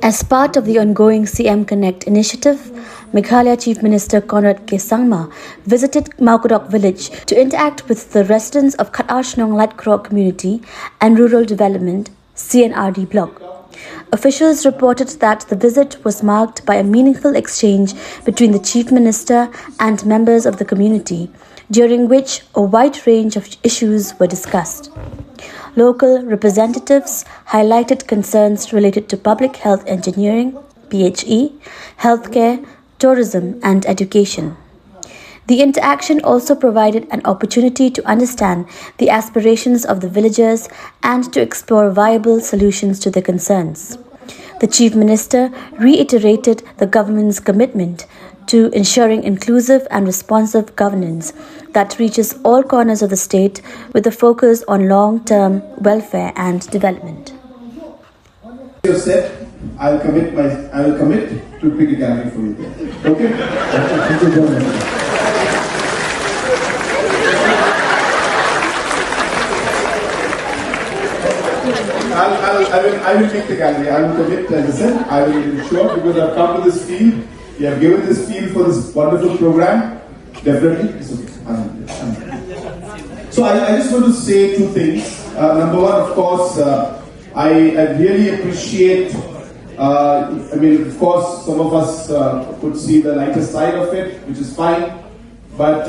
As part of the ongoing CM Connect initiative, Meghalaya Chief Minister Conrad K. Sangma visited Maukodok village to interact with the residents of Khatarshnong Laitkroh community and rural development CNRD block. Officials reported that the visit was marked by a meaningful exchange between the Chief Minister and members of the community, during which a wide range of issues were discussed. Local representatives highlighted concerns related to public health engineering, PHE, healthcare, tourism and education. The interaction also provided an opportunity to understand the aspirations of the villagers and to explore viable solutions to their concerns. The Chief Minister reiterated the government's commitment to ensuring inclusive and responsive governance that reaches all corners of the state with a focus on long-term welfare and development. You said, I will commit to pick a gallery for you there. Okay? Thank you very much. I will pick the gallery. I will commit, as I said, I will ensure, because I've come to this field, you have given this field for this wonderful program. Definitely, it's okay. So I just want to say two things. Number one, of course, I really appreciate, of course, some of us could see the lighter side of it, which is fine, but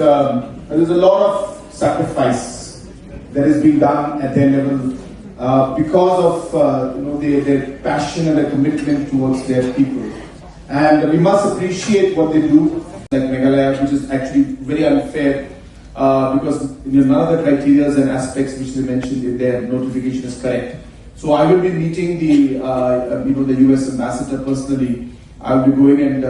there's a lot of sacrifice that is being done at their level because of their passion and their commitment towards their people. And we must appreciate what they do, like Meghalaya, which is actually very unfair because none of the criteria and aspects which they mentioned in their notification is correct. So I will be meeting the US ambassador personally. I will be going and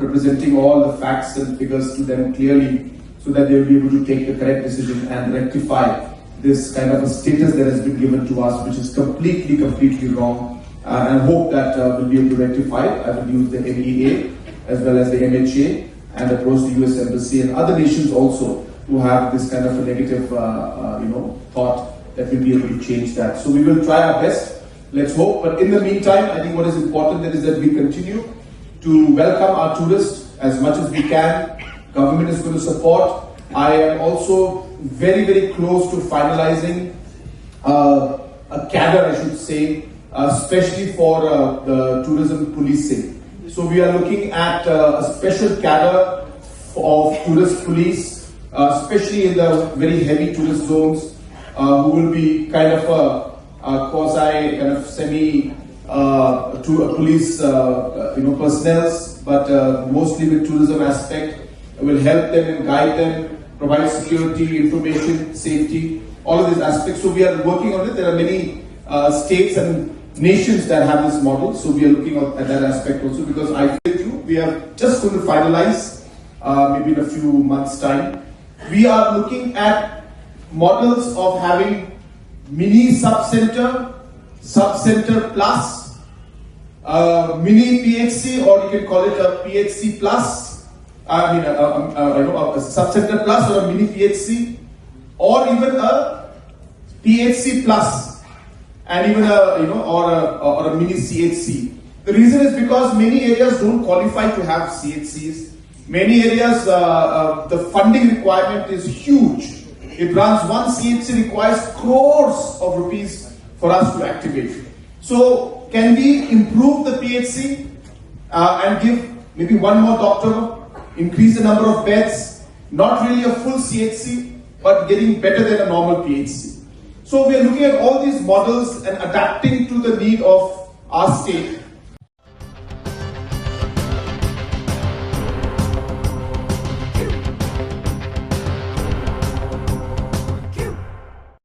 representing all the facts and figures to them clearly, so that they will be able to take the correct decision and rectify this kind of a status that has been given to us, which is completely wrong. And hope that we'll be able to rectify it. I will use the MEA as well as the MHA and approach the US Embassy and other nations also who have this kind of a negative thought that we'll be able to change that. So we will try our best. Let's hope. But in the meantime, I think what is important is that we continue to welcome our tourists as much as we can. Government is going to support. I am also very close to finalizing a cadre, I should say, especially for the tourism policing. So we are looking at a special cadre of tourist police, especially in the very heavy tourist zones, who will be kind of a quasi, kind of semi police, personnel, but mostly with tourism aspect. Will help them and guide them, provide security, information, safety, all of these aspects. So we are working on it. There are many states and nations that have this model, so we are looking at that aspect also, because I feel we are just going to finalize maybe in a few months' time. We are looking at models of having mini sub-center plus, mini PHC, or you can call it a PHC plus, a sub-center plus or a mini PHC, or even a PHC plus, and even or a mini CHC. The reason is because many areas don't qualify to have CHCs. Many areas, the funding requirement is huge. It runs, one CHC requires crores of rupees for us to activate. So can we improve the PHC and give maybe one more doctor, increase the number of beds, not really a full CHC, but getting better than a normal PHC. So we are looking at all these models and adapting to the need of our state.